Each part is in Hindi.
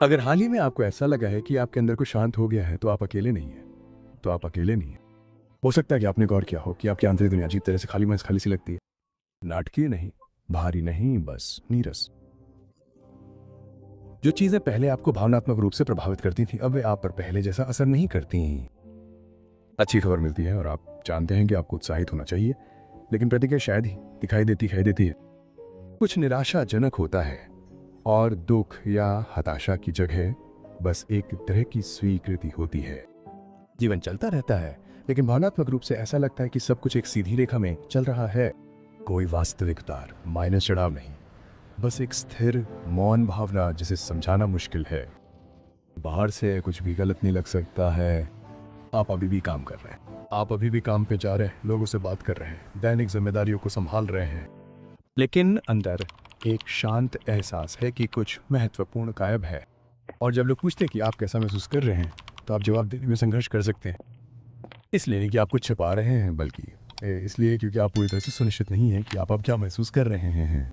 अगर हाल ही में आपको ऐसा लगा है कि आपके अंदर कुछ शांत हो गया है तो आप अकेले नहीं हैं। तो आप अकेले नहीं हैं। हो सकता है कि आपने गौर किया हो कि आपकी आंतरिक दुनिया अजीब तरह से खाली महज खाली सी लगती है। नाटकीय नहीं, भारी नहीं, बस नीरस। जो चीजें पहले आपको भावनात्मक रूप से प्रभावित करती थी अब वे आप पर पहले जैसा असर नहीं करती। अच्छी खबर मिलती है और आप जानते हैं कि आपको उत्साहित होना चाहिए, लेकिन प्रतिक्रिया शायद ही दिखाई देती है। कुछ निराशाजनक होता है और दुख या हताशा की जगह बस एक तरह की स्वीकृति होती है। जीवन चलता रहता है, लेकिन भावनात्मक रूप से ऐसा लगता है कि सब कुछ एक सीधी रेखा में चल रहा है। कोई वास्तविक उतार, माइनस चढ़ाव नहीं, बस एक स्थिर मौन भावना जिसे समझाना मुश्किल है। बाहर से कुछ भी गलत नहीं लग सकता है। आप अभी भी काम कर रहे हैं, आप अभी भी काम पे जा रहे हैं, लोगों से बात कर रहे हैं, दैनिक जिम्मेदारियों को संभाल रहे हैं, लेकिन अंदर एक शांत एहसास है कि कुछ महत्वपूर्ण गायब है। और जब लोग पूछते हैं कि आप कैसा महसूस कर रहे हैं, तो आप जवाब देने में संघर्ष कर सकते हैं। इसलिए नहीं कि आप कुछ छिपा रहे हैं, बल्कि इसलिए क्योंकि आप पूरी तरह से सुनिश्चित नहीं हैं कि आप अब क्या महसूस कर रहे हैं।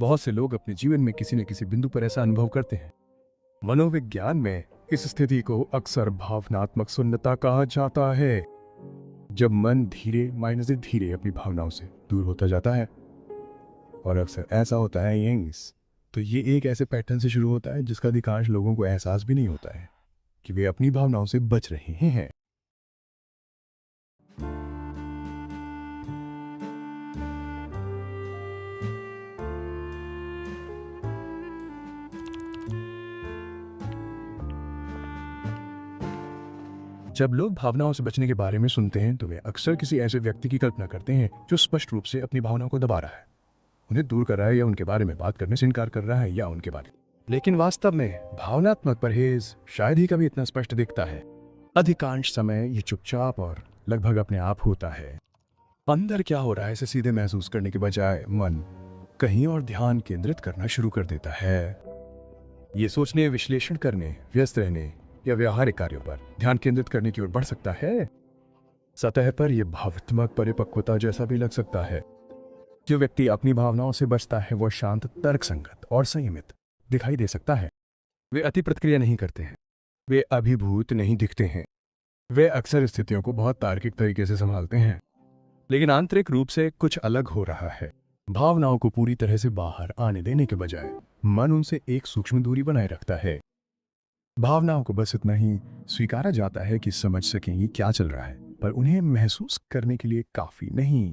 बहुत से लोग अपने जीवन में किसी न किसी बिंदु पर ऐसा अनुभव करते हैं। मनोविज्ञान में इस स्थिति को अक्सर भावनात्मक शून्यता कहा जाता है, जब मन धीरे माइनस धीरे अपनी भावनाओं से दूर होता जाता है। और अक्सर ऐसा होता है यंग्स, तो ये एक ऐसे पैटर्न से शुरू होता है जिसका अधिकांश लोगों को एहसास भी नहीं होता है कि वे अपनी भावनाओं से बच रहे हैं। जब लोग भावनाओं से बचने के बारे में सुनते हैं तो वे अक्सर किसी ऐसे व्यक्ति की कल्पना करते हैं जो स्पष्ट रूप से अपनी भावनाओं को दबा रहा है, उन्हें दूर कर रहा है, या उनके बारे में बात करने से इनकार कर रहा है, या उनके बारे में। लेकिन वास्तव में भावनात्मक परहेज शायद ही कभी इतना स्पष्ट दिखता है। अधिकांश समय ये चुपचाप और लगभग अपने आप होता है। अंदर क्या हो रहा है इसे सीधे महसूस करने के बजाय मन कहीं और ध्यान केंद्रित करना शुरू कर देता है। ये सोचने, विश्लेषण करने, व्यस्त रहने या व्यवहारिक कार्यों पर ध्यान केंद्रित करने की ओर बढ़ सकता है। सतह पर यह भावात्मक परिपक्वता जैसा भी लग सकता है। जो व्यक्ति अपनी भावनाओं से बचता है वह शांत, तर्कसंगत और संयमित दिखाई दे सकता है। वे अति प्रतिक्रिया नहीं करते हैं, वे अभिभूत नहीं दिखते हैं, वे अक्सर स्थितियों को बहुत तार्किक तरीके से संभालते हैं। लेकिन आंतरिक रूप से कुछ अलग हो रहा है। भावनाओं को पूरी तरह से बाहर आने देने के बजाय मन उनसे एक सूक्ष्म दूरी बनाए रखता है। भावनाओं को बस इतना ही स्वीकारा जाता है कि समझ सकें कि क्या चल रहा है, पर उन्हें महसूस करने के लिए काफी नहीं।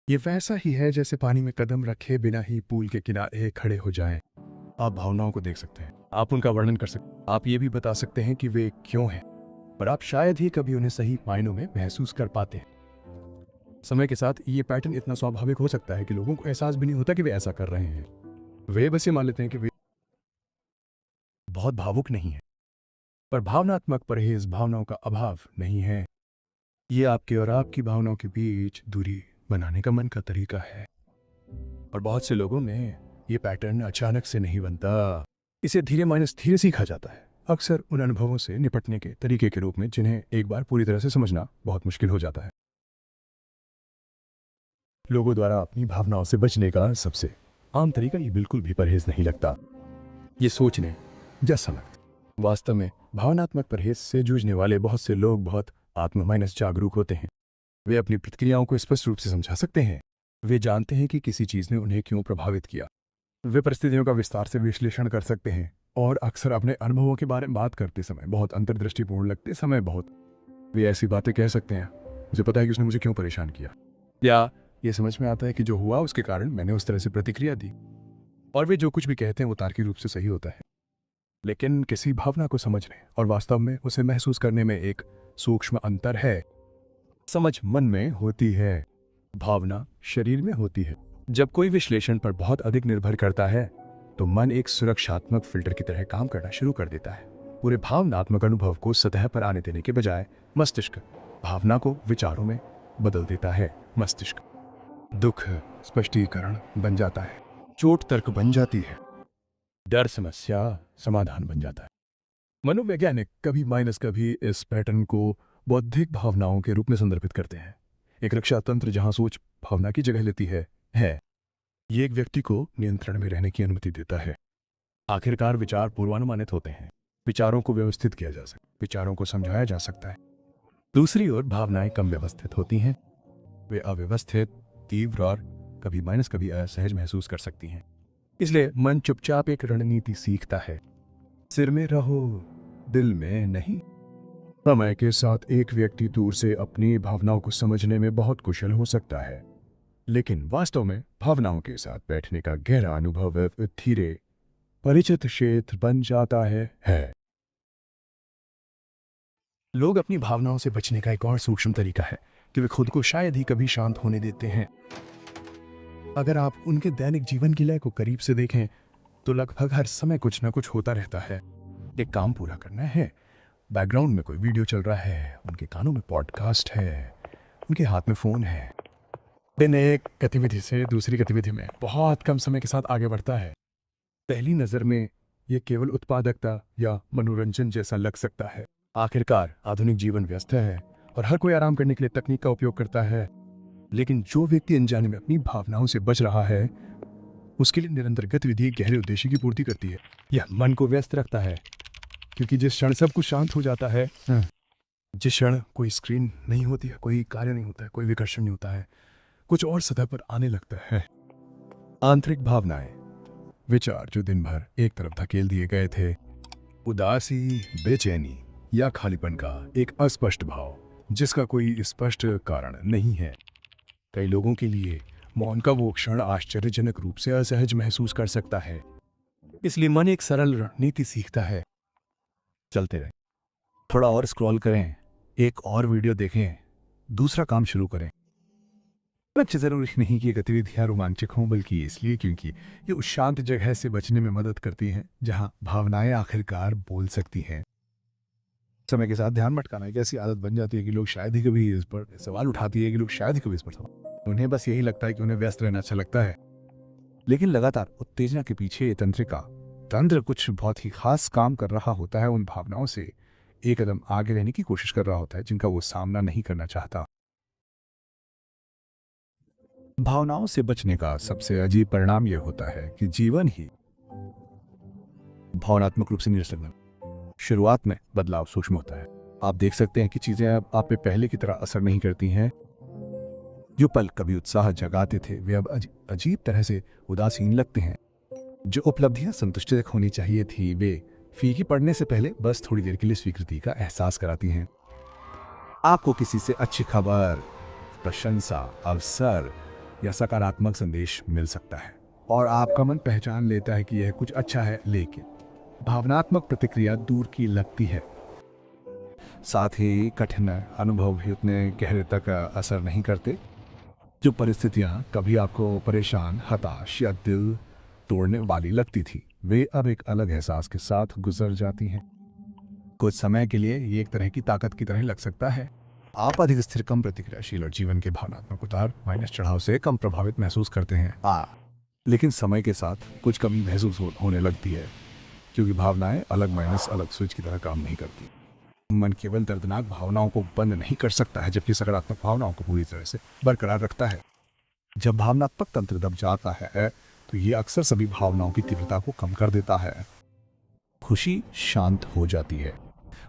ये वैसा ही है जैसे पानी में कदम रखे बिना ही पूल के किनारे खड़े हो जाएं। आप भावनाओं को देख सकते हैं, आप उनका वर्णन कर सकते हैं, आप ये भी बता सकते हैं कि वे क्यों हैं, पर आप शायद ही कभी उन्हें सही मायनों में महसूस कर पाते हैं। समय के साथ ये पैटर्न इतना स्वाभाविक हो सकता है कि लोगों को एहसास भी नहीं होता कि वे ऐसा कर रहे हैं। वे बस ये मान लेते हैं कि वे बहुत भावुक नहीं है। पर भावनात्मक परहेज भावनाओं का अभाव नहीं है। ये आपके और आपकी भावनाओं के बीच दूरी बनाने का मन का तरीका है। और बहुत से लोगों में ये पैटर्न अचानक से नहीं बनता, इसे धीरे माइनस धीरे सीखा जाता है, अक्सर उन अनुभवों से निपटने के तरीके के रूप में जिन्हें एक बार पूरी तरह से समझना बहुत मुश्किल हो जाता है। लोगों द्वारा अपनी भावनाओं से बचने का सबसे आम तरीका ये बिल्कुल भी परहेज नहीं लगता, ये सोचने जैसा लगता। वास्तव में भावनात्मक परहेज से जूझने वाले बहुत से लोग बहुत आत्म माइनस जागरूक होते हैं। वे अपनी प्रतिक्रियाओं को स्पष्ट रूप से समझा सकते हैं। वे जानते हैं कि किसी चीज ने उन्हें क्यों प्रभावित किया। वे परिस्थितियों का विस्तार से विश्लेषण कर सकते हैं और अक्सर अपने अनुभवों के बारे में बात करते समय बहुत अंतर्दृष्टिपूर्ण लगते समय वे ऐसी बातें कह सकते हैं, मुझे पता है कि उसने मुझे क्यों परेशान किया, या ये समझ में आता है कि जो हुआ उसके कारण मैंने उस तरह से प्रतिक्रिया दी। और वे जो कुछ भी कहते हैं वो तार्किक रूप से सही होता है, लेकिन किसी भावना को समझने और वास्तव में उसे महसूस करने में एक सूक्ष्म अंतर है। समझ मन में होती है, भावना शरीर में होती है। जब कोई विश्लेषण पर बहुत अधिक निर्भर करता है तो मन एक सुरक्षात्मक फिल्टर की तरह काम करना शुरू कर देता है। पूरे भावनात्मक अनुभव को सतह पर आने देने के बजाय मस्तिष्क भावना को विचारों में बदल देता है। मस्तिष्क दुख स्पष्टीकरण बन जाता है, चोट तर्क बन जाती है, डर समस्या समाधान बन जाता है। मनोवैज्ञानिक कभी माइनस कभी इस पैटर्न को बौद्धिक भावनाओं के रूप में संदर्भित करते हैं। एक रक्षा तंत्र जहां सोच भावना की जगह लेती है। ये एक व्यक्ति को नियंत्रण में रहने की अनुमति देता है। आखिरकार विचार पूर्वानुमानित होते हैं, विचारों को व्यवस्थित किया जा सकता है, विचारों को समझाया जा सकता है। दूसरी ओर भावनाएं कम व्यवस्थित होती हैं, वे अव्यवस्थित, तीव्र और कभी असहज महसूस कर सकती हैं। इसलिए मन चुपचाप एक रणनीति सीखता है, सिर में रहो, दिल में नहीं। समय के साथ एक व्यक्ति दूर से अपनी भावनाओं को समझने में बहुत कुशल हो सकता है, लेकिन वास्तव में भावनाओं के साथ बैठने का गहरा अनुभव धीरे परिचित क्षेत्र बन जाता है। लोग अपनी भावनाओं से बचने का एक और सूक्ष्म तरीका है कि वे खुद को शायद ही कभी शांत होने देते हैं। अगर आप उनके दैनिक जीवन की लय को करीब से देखें तो लगभग हर समय कुछ ना कुछ होता रहता है। एक काम पूरा करना है, बैकग्राउंड में कोई वीडियो चल रहा है, उनके कानों में पॉडकास्ट है, उनके हाथ में फोन है। दिन एक गतिविधि से दूसरी गतिविधि में बहुत कम समय के साथ आगे बढ़ता है। पहली नजर में यह केवल उत्पादकता या मनोरंजन जैसा लग सकता है। आखिरकार आधुनिक जीवन व्यस्त है और हर कोई आराम करने के लिए तकनीक का उपयोग करता है, लेकिन जो व्यक्ति अनजाने में अपनी भावनाओं से बच रहा है उसके लिए निरंतर गतिविधि गहरे उद्देश्य की पूर्ति करती है। यह मन को व्यस्त रखता है, क्योंकि जिस क्षण सब कुछ शांत हो जाता है, जिस क्षण कोई स्क्रीन नहीं होती है, कोई कार्य नहीं होता है, कोई विकर्षण नहीं होता है, कुछ और सतह पर आने लगता है। आंतरिक भावनाएं, विचार जो दिन भर एक तरफ धकेल दिए गए थे, उदासी, बेचैनी या खालीपन का एक अस्पष्ट भाव जिसका कोई स्पष्ट कारण नहीं है। कई लोगों के लिए मौन का वो क्षण आश्चर्यजनक रूप से असहज महसूस कर सकता है। इसलिए मन एक सरल रणनीति सीखता है, चलते रहें, थोड़ा और स्क्रॉल करें, एक और वीडियो देखें, दूसरा काम शुरू करें। लक्ष्य जरूरी नहीं कि गतिविधियां रोमांचक हों, बल्कि इसलिए क्योंकि ये उस शांत जगह से बचने में मदद करती हैं जहां भावनाएं आखिरकार बोल सकती हैं। समय के साथ ध्यान भटकाना एक ऐसी आदत बन जाती है कि लोग शायद ही कभी इस पर सवाल उठाती है कि लोग शायद ही कभी इस पर सवाल, उन्हें बस यही लगता है कि उन्हें व्यस्त रहना अच्छा लगता है। लेकिन लगातार उत्तेजना के पीछे ये तंत्र कुछ बहुत ही खास काम कर रहा होता है। उन भावनाओं से एक कदम आगे रहने की कोशिश कर रहा होता है जिनका वो सामना नहीं करना चाहता। भावनाओं से बचने का सबसे अजीब परिणाम यह होता है कि जीवन ही भावनात्मक रूप से नीरस लगना। शुरुआत में बदलाव सूक्ष्म होता है, आप देख सकते हैं कि चीजें अब आप पे पहले की तरह असर नहीं करती हैं। जो पल कभी उत्साह जगाते थे वे अब अजीब तरह से उदासीन लगते हैं। जो उपलब्धियां संतुष्टिजनक होनी चाहिए थी वे फीकी पड़ने से पहले बस थोड़ी देर के लिए स्वीकृति का एहसास कराती हैं। आपको किसी से अच्छी खबर, प्रशंसा, अवसर या सकारात्मक संदेश मिल सकता है और आपका मन पहचान लेता है कि यह कुछ अच्छा है, लेकिन भावनात्मक प्रतिक्रिया दूर की लगती है। साथ ही कठिन अनुभव भी उतने गहरे तक असर नहीं करते। जो परिस्थितियां कभी आपको परेशान, हताश या दिल तोड़ने वाली लगती थी वे अब एक अलग एहसास के साथ गुजर जाती हैं। कुछ समय के लिए ये एक तरह की ताकत की तरह लग सकता है। आप अधिक स्थिर, कम प्रतिक्रियाशील और जीवन के भावनात्मक उतार माइनस चढ़ाव से कम प्रभावित महसूस करते हैं। लेकिन समय के साथ कुछ कमी महसूस होने लगती है, क्योंकि भावनाएं अलग स्विच की तरह काम नहीं करती। मन केवल दर्दनाक भावनाओं को बंद नहीं कर सकता है, जबकि सकारात्मक भावनाओं को पूरी तरह से बरकरार रखता है। जब भावनात्मक तंत्र दब जाता है तो ये अक्सर सभी भावनाओं की तीव्रता को कम कर देता है। खुशी शांत हो जाती है,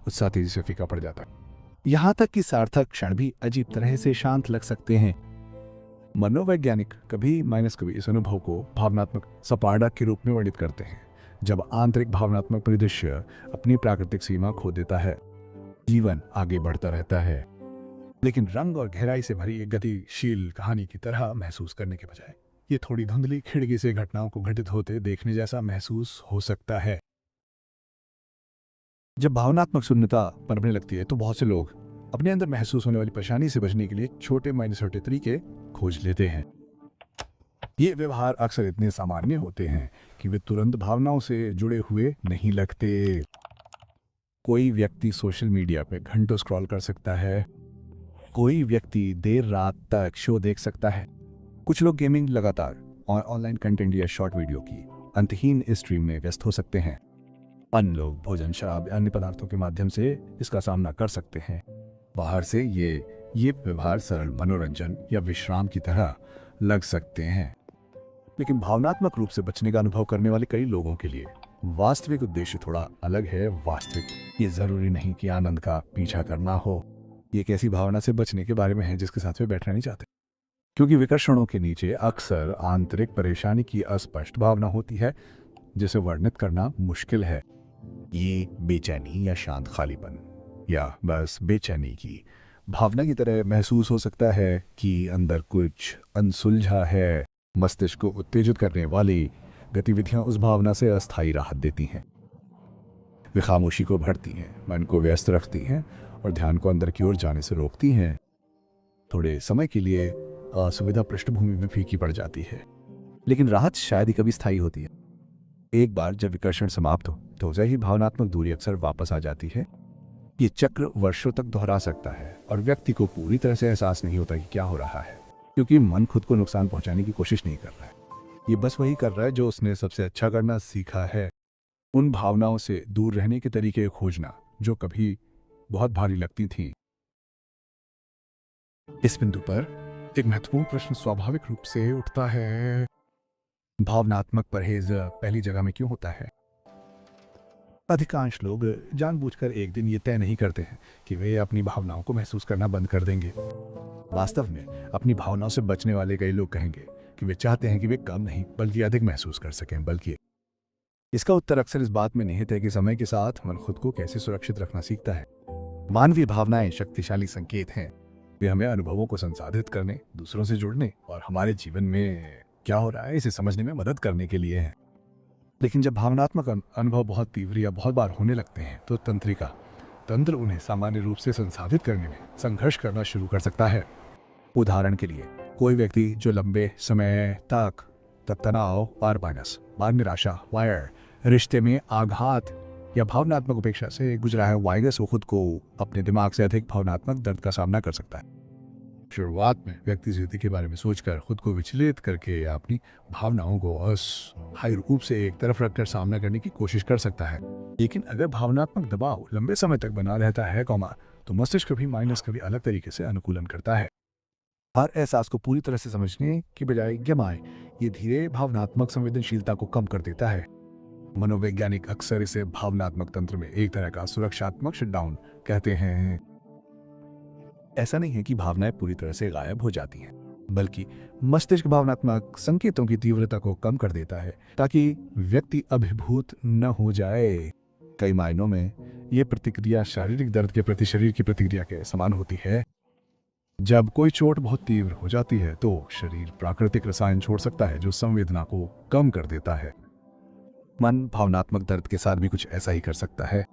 उत्साह तेजी से फीका पड़ जाता है, यहाँ तक कि सार्थक क्षण भी अजीब तरह से शांत लग सकते हैं। मनोवैज्ञानिक कभी इस अनुभव को भावनात्मक सपाटक के रूप में वर्णित करते हैं। जब आंतरिक भावनात्मक परिदृश्य अपनी प्राकृतिक सीमा खो देता है, जीवन आगे बढ़ता रहता है, लेकिन रंग और गहराई से भरी एक गतिशील कहानी की तरह महसूस करने के बजाय ये थोड़ी धुंधली खिड़की से घटनाओं को घटित होते देखने जैसा महसूस हो सकता है। जब भावनात्मक शून्यता पनपने लगती है तो बहुत से लोग अपने अंदर महसूस होने वाली परेशानी से बचने के लिए छोटे तरीके खोज लेते हैं। ये व्यवहार अक्सर इतने सामान्य होते हैं कि वे तुरंत भावनाओं से जुड़े हुए नहीं लगते। कोई व्यक्ति सोशल मीडिया पे घंटों स्क्रॉल कर सकता है, कोई व्यक्ति देर रात तक शो देख सकता है, कुछ लोग गेमिंग लगातार और ऑनलाइन कंटेंट या शॉर्ट वीडियो की अंतहीन स्ट्रीम में व्यस्त हो सकते हैं। अन्य लोग भोजन, शराब, अन्य पदार्थों के माध्यम से इसका सामना कर सकते हैं। बाहर से ये व्यवहार सरल मनोरंजन या विश्राम की तरह लग सकते हैं, लेकिन भावनात्मक रूप से बचने का अनुभव करने वाले कई लोगों के लिए वास्तविक उद्देश्य थोड़ा अलग है। वास्तविक ये जरूरी नहीं कि आनंद का पीछा करना हो। ये एक ऐसी भावना से बचने के बारे में है जिसके साथ वे बैठना नहीं चाहते, क्योंकि विकर्षणों के नीचे अक्सर आंतरिक परेशानी की अस्पष्ट भावना होती है जिसे वर्णित करना मुश्किल है। ये बेचैनी या शांत खालीपन या बस बेचैनी की भावना की तरह महसूस हो सकता है कि अंदर कुछ अनसुलझा है। मस्तिष्क को उत्तेजित करने वाली गतिविधियां उस भावना से अस्थायी राहत देती हैं। वे खामोशी को भरती हैं, मन को व्यस्त रखती हैं और ध्यान को अंदर की ओर जाने से रोकती हैं। थोड़े समय के लिए असुविधा पृष्ठभूमि में फीकी पड़ जाती है, लेकिन राहत शायद ही कभी स्थायी होती है। एक बार जब विकर्षण समाप्त हो तो वही भावनात्मक दूरी अक्सर वापस आ जाती है। ये चक्र वर्षों तक दोहरा सकता है और व्यक्ति को पूरी तरह से एहसास नहीं होता कि क्या हो रहा है, क्योंकि मन खुद को नुकसान पहुंचाने की कोशिश नहीं कर रहा है। ये बस वही कर रहा है जो उसने सबसे अच्छा करना सीखा है, उन भावनाओं से दूर रहने के तरीके खोजना जो कभी बहुत भारी लगती थी। इस बिंदु पर एक महत्वपूर्ण प्रश्न स्वाभाविक रूप से उठता है, भावनात्मक परहेज पहली जगह में क्यों होता है? अधिकांश लोग जानबूझकर एक दिन ये तय नहीं करते हैं कि वे अपनी भावनाओं को महसूस करना बंद कर देंगे। वास्तव में अपनी भावनाओं से बचने वाले कई लोग कहेंगे कि वे चाहते हैं कि वे कम नहीं बल्कि अधिक महसूस कर सकें। बल्कि इसका उत्तर अक्सर इस बात में निहित है कि समय के साथ मन खुद को कैसे सुरक्षित रखना सीखता है। मानवीय भावनाएं शक्तिशाली संकेत हैं। वे हमें अनुभवों को संसाधित करने, दूसरों से जुड़ने और हमारे जीवन में क्या हो रहा है इसे समझने में मदद करने के लिए हैं। लेकिन जब भावनात्मक अनुभव बहुत तीव्र या बहुत बार होने लगते हैं तो तंत्र उन्हें सामान्य रूप से संसाधित करने में संघर्ष करना शुरू कर सकता है। उदाहरण के लिए कोई व्यक्ति जो लंबे समय तक तनाव, बार निराशा, रिश्ते में आघात या भावनात्मक उपेक्षा से गुजरा है, वो खुद को अपने दिमाग से अधिक भावनात्मक दर्द का सामना कर सकता है। शुरुआत में व्यक्ति स्थिति के बारे में सोचकर खुद को विचलित करके या अपनी भावनाओं को अस्थायी रूप से एक तरफ रखकर सामना करने की कोशिश कर सकता है। लेकिन अगर भावनात्मक दबाव लंबे समय तक बना रहता है तो मस्तिष्क कभी अलग तरीके से अनुकूलन करता है। हर एहसास को पूरी तरह से समझने की बजाय गमाए ये धीरे भावनात्मक संवेदनशीलता को कम कर देता है। मनोवैज्ञानिक अक्सर इसे भावनात्मक तंत्र में एक तरह का सुरक्षात्मक शटडाउन कहते हैं। ऐसा नहीं है कि भावनाएं पूरी तरह से गायब हो जाती हैं, बल्कि मस्तिष्क भावनात्मक संकेतों की तीव्रता को कम कर देता है ताकि व्यक्ति अभिभूत न हो जाए। कई मायनों में यह प्रतिक्रिया शारीरिक दर्द के प्रति शरीर की प्रतिक्रिया के समान होती है। जब कोई चोट बहुत तीव्र हो जाती है तो शरीर प्राकृतिक रसायन छोड़ सकता है जो संवेदना को कम कर देता है। मन भावनात्मक दर्द के साथ भी कुछ ऐसा ही कर सकता है।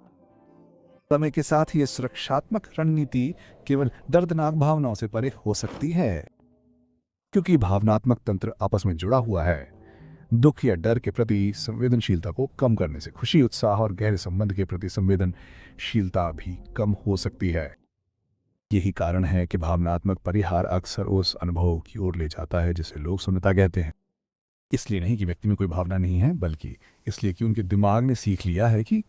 समय के साथ ये सुरक्षात्मक रणनीति केवल दर्दनाक भावनाओं से परे हो सकती है, क्योंकि भावनात्मक तंत्र आपस में जुड़ा हुआ है। दुख या डर के प्रति संवेदनशीलता को कम करने से खुशी, उत्साह और गहरे संबंध के प्रति संवेदनशीलता भी कम हो सकती है। यही कारण है कि भावनात्मक परिहार अक्सर उस अनुभव की ओर ले जाता है जिसे लोग शून्यता कहते हैं। इसलिए नहीं कि व्यक्ति में कोई भावना नहीं है, बल्कि इसलिए कि उनके दिमाग ने सीख लिया है कि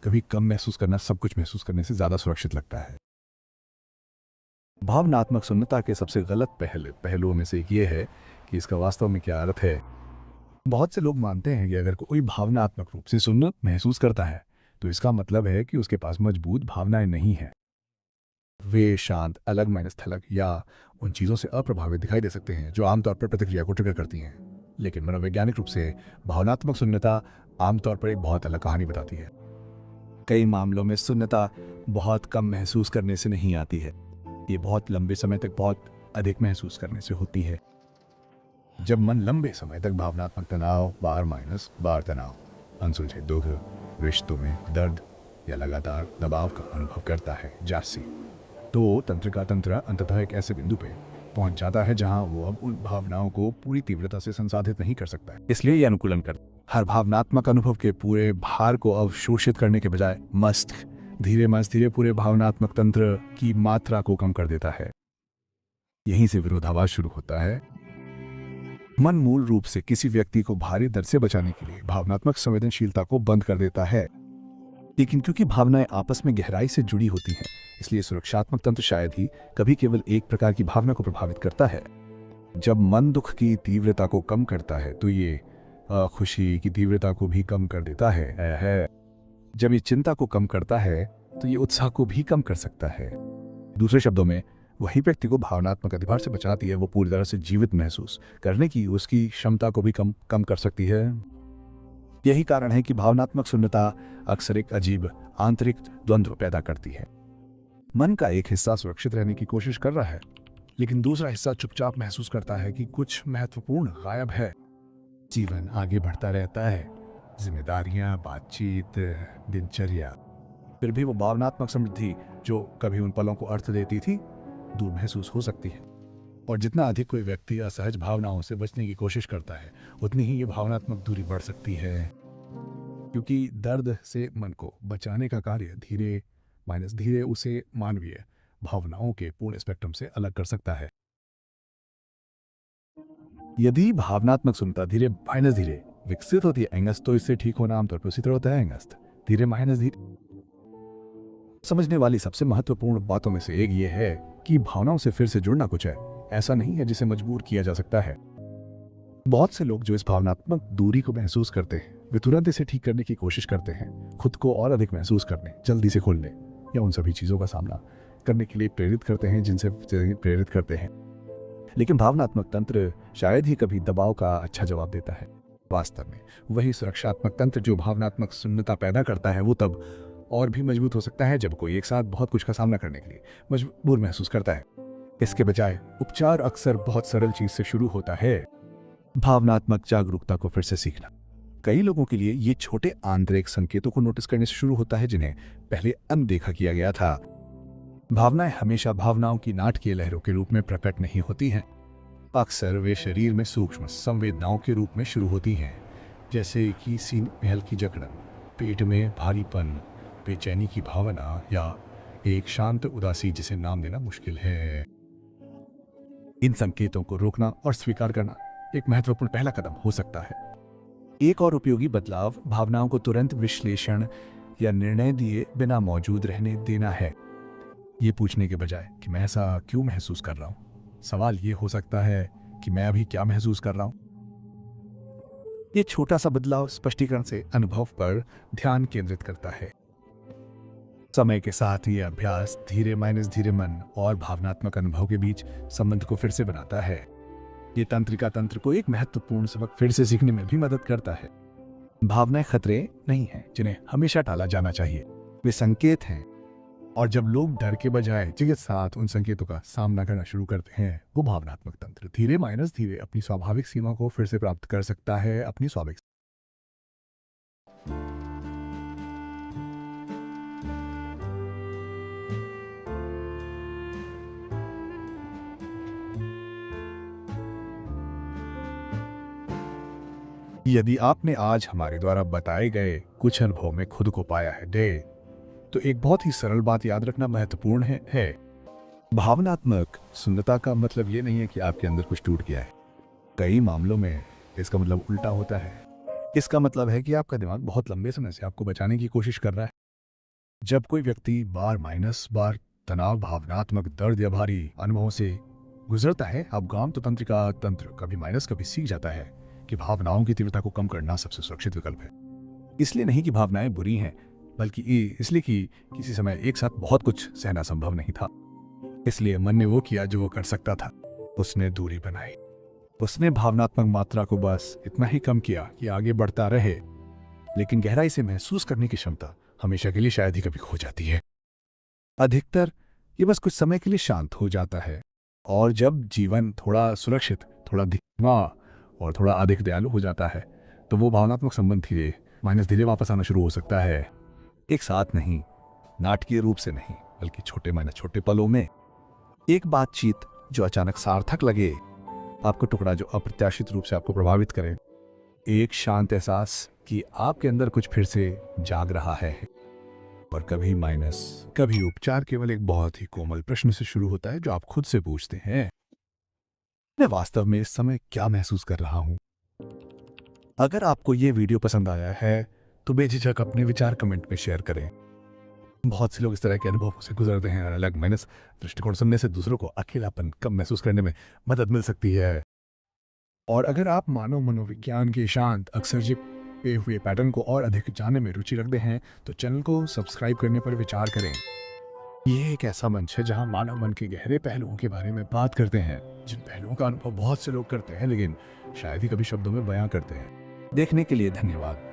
कभी कम महसूस करना सब कुछ महसूस करने से ज्यादा सुरक्षित लगता है। भावनात्मक शून्यता के सबसे गलत पहलुओं में से एक ये है कि इसका वास्तव में क्या अर्थ है। बहुत से लोग मानते हैं कि अगर कोई भावनात्मक रूप से शून्य महसूस करता है तो इसका मतलब है कि उसके पास मजबूत भावनाएं नहीं है। वे शांत, अलग थलग या उन चीजों से अप्रभावित दिखाई दे सकते हैं जो आमतौर पर प्रतिक्रिया को ट्रिगर करती हैं। लेकिन मनोवैज्ञानिक रूप से भावनात्मक शून्यता आमतौर पर एक बहुत अलग कहानी बताती है। कई मामलों में शून्यता बहुत कम महसूस करने से नहीं आती है, ये बहुत लंबे समय तक बहुत अधिक महसूस करने से होती है। जब मन लंबे समय तक भावनात्मक तनाव, बार तनाव, अनसुलझे दुख, रिश्तों में दर्द या लगातार दबाव का अनुभव करता है तो तंत्र अंततः एक ऐसे बिंदु पे पहुंच जाता है जहां वो अब उन भावनाओं को पूरी तीव्रता से संसाधित नहीं कर सकता है। इसलिए ये अनुकूलन कर हर भावनात्मक अनुभव के पूरे भार को अवशोषित करने के बजाय मस्तिष्क धीरे पूरे भावनात्मक तंत्र की मात्रा को कम कर देता है। यहीं से विरोधाभास शुरू होता है। मन मूल रूप से किसी व्यक्ति को भारी दर्द से बचाने के लिए भावनात्मक संवेदनशीलता को बंद कर देता है, लेकिन क्योंकि भावनाएं आपस में गहराई से जुड़ी होती हैं, इसलिए सुरक्षात्मक तंत्र शायद ही कभी केवल एक प्रकार की भावना को प्रभावित करता है। जब मन दुख की तीव्रता को कम करता है तो ये खुशी की तीव्रता को भी कम कर देता है। जब ये चिंता को कम करता है तो ये उत्साह को भी कम कर सकता है। दूसरे शब्दों में वही व्यक्ति को भावनात्मक अधिभार से बचाती है, वो पूरी तरह से जीवित महसूस करने की उसकी क्षमता को भी कम कर सकती है। यही कारण है कि भावनात्मक शून्यता अक्सर एक अजीब आंतरिक द्वंद्व पैदा करती है। मन का एक हिस्सा सुरक्षित रहने की कोशिश कर रहा है, लेकिन दूसरा हिस्सा चुपचाप महसूस करता है कि कुछ महत्वपूर्ण गायब है। जीवन आगे बढ़ता रहता है, जिम्मेदारियां, बातचीत, दिनचर्या, फिर भी वो भावनात्मक समृद्धि जो कभी उन पलों को अर्थ देती थी दूर महसूस हो सकती है। और जितना अधिक कोई व्यक्ति असहज भावनाओं से बचने की कोशिश करता है, उतनी ही ये भावनात्मक दूरी बढ़ सकती है, क्योंकि दर्द से मन को बचाने का कार्य धीरे उसे मानवीय भावनाओं के पूर्ण स्पेक्ट्रम से अलग कर सकता है। यदि भावनात्मक सुनता धीरे विकसित होती है एंगस्ट, तो इससे ठीक होना आमतौर पर उसी तरह होता है। एंगस्ट धीरे समझने वाली सबसे महत्वपूर्ण बातों में से एक ये है कि भावनाओं से फिर से जुड़ना कुछ है ऐसा नहीं है जिसे मजबूर किया जा सकता है। बहुत से लोग जो इस भावनात्मक दूरी को महसूस करते हैं, वे तुरंत इसे ठीक करने की कोशिश करते हैं, खुद को और अधिक महसूस करने, जल्दी से खोलने या उन सभी चीजों का सामना करने के लिए प्रेरित करते हैं जिनसे प्रेरित करते हैं। लेकिन भावनात्मक तंत्र शायद ही कभी दबाव का अच्छा जवाब देता है। वास्तव में वही सुरक्षात्मक तंत्र जो भावनात्मक शून्यता पैदा करता है, वो तब और भी मजबूत हो सकता है जब कोई एक साथ बहुत कुछ का सामना करने के लिए मजबूर महसूस करता है। इसके बजाय उपचार अक्सर बहुत सरल चीज से शुरू होता है, भावनात्मक जागरूकता को फिर से सीखना। कई लोगों के लिए ये छोटे आंतरिक संकेतों को नोटिस करने से शुरू होता है जिन्हें पहले अनदेखा किया गया था। भावनाएं हमेशा भावनाओं की नाटकीय लहरों के रूप में प्रकट नहीं होती हैं। अक्सर वे शरीर में सूक्ष्म संवेदनाओं के रूप में शुरू होती हैं, जैसे कि सीने में हल्की जकड़न, पेट में भारीपन, बेचैनी की भावना या एक शांत उदासी जिसे नाम देना मुश्किल है। इन संकेतों को रोकना और स्वीकार करना एक महत्वपूर्ण पहला कदम हो सकता है। एक और उपयोगी बदलाव भावनाओं को तुरंत विश्लेषण या निर्णय दिए बिना मौजूद रहने देना है। ये पूछने के बजाय कि मैं ऐसा क्यों महसूस कर रहा हूं, सवाल ये हो सकता है कि मैं अभी क्या महसूस कर रहा हूं। ये छोटा सा बदलाव स्पष्टीकरण से अनुभव पर ध्यान केंद्रित करता है। समय के साथ ये अभ्यास धीरे मन और भावनात्मक अनुभव के बीच संबंध को फिर से बनाता है। ये तंत्रिका तंत्र को एक महत्वपूर्ण सबक फिर से सीखने में भी मदद करता है। भावनाएं खतरे नहीं हैं जिन्हें हमेशा टाला जाना चाहिए, वे संकेत हैं। और जब लोग डर के बजाय के साथ उन संकेतों का सामना करना शुरू करते हैं, वो भावनात्मक तंत्र धीरे अपनी स्वाभाविक सीमा को फिर से प्राप्त कर सकता है। अपनी स्वाभाविक यदि आपने आज हमारे द्वारा बताए गए कुछ अनुभवों में खुद को पाया है तो एक बहुत ही सरल बात याद रखना महत्वपूर्ण है। भावनात्मक शून्यता का मतलब ये नहीं है कि आपके अंदर कुछ टूट गया है। कई मामलों में इसका मतलब उल्टा होता है। इसका मतलब है कि आपका दिमाग बहुत लंबे समय से आपको बचाने की कोशिश कर रहा है। जब कोई व्यक्ति बार तनाव, भावनात्मक दर्द या भारी अनुभवों से गुजरता है, अवगाम तो तंत्रिका तंत्र कभी सीख जाता है कि भावनाओं की तीव्रता को कम करना सबसे सुरक्षित विकल्प है। इसलिए नहीं कि भावनाएं बुरी हैं, बल्कि इसलिए कि किसी समय एक साथ बहुत कुछ सहना संभव नहीं था। इसलिए मन ने वो किया जो वो कर सकता था, उसने दूरी बनाई। उसने भावनात्मक मात्रा को बस इतना ही कम किया कि आगे बढ़ता रहे, लेकिन गहराई से महसूस करने की क्षमता हमेशा के लिए शायद ही कभी खो जाती है। अधिकतर ये बस कुछ समय के लिए शांत हो जाता है, और जब जीवन थोड़ा सुरक्षित, थोड़ा धीमा और थोड़ा अधिक दयालु हो जाता है, तो वो भावनात्मक संबंध धीरे वापस आना शुरू हो सकता है। एक साथ नहीं, नाटकीय रूप से नहीं, बल्कि छोटे पलों में। एक बातचीत जो अचानक सार्थक लगे, आपको टुकड़ा जो अप्रत्याशित रूप से आपको प्रभावित करे, एक शांत एहसास कि आपके अंदर कुछ फिर से जाग रहा है। और कभी उपचार केवल एक बहुत ही कोमल प्रश्न से शुरू होता है जो आप खुद से पूछते हैं, मैं वास्तव में इस समय क्या महसूस कर रहा हूं। अगर आपको यह वीडियो पसंद आया है तो बेझिझक अपने विचार कमेंट में शेयर करें। बहुत से लोग इस तरह के अनुभवों से गुजरते हैं और अलग दृष्टिकोण सुनने से दूसरों को अकेलापन कम महसूस करने में मदद मिल सकती है। और अगर आप मानव मनोविज्ञान के शांत अक्सर छिपे हुए पैटर्न को और अधिक जानने में रुचि रखते हैं तो चैनल को सब्सक्राइब करने पर विचार करें। ये एक ऐसा मंच है जहां मानव मन के गहरे पहलुओं के बारे में बात करते हैं, जिन पहलुओं का अनुभव बहुत से लोग करते हैं लेकिन शायद ही कभी शब्दों में बयां करते हैं। देखने के लिए धन्यवाद।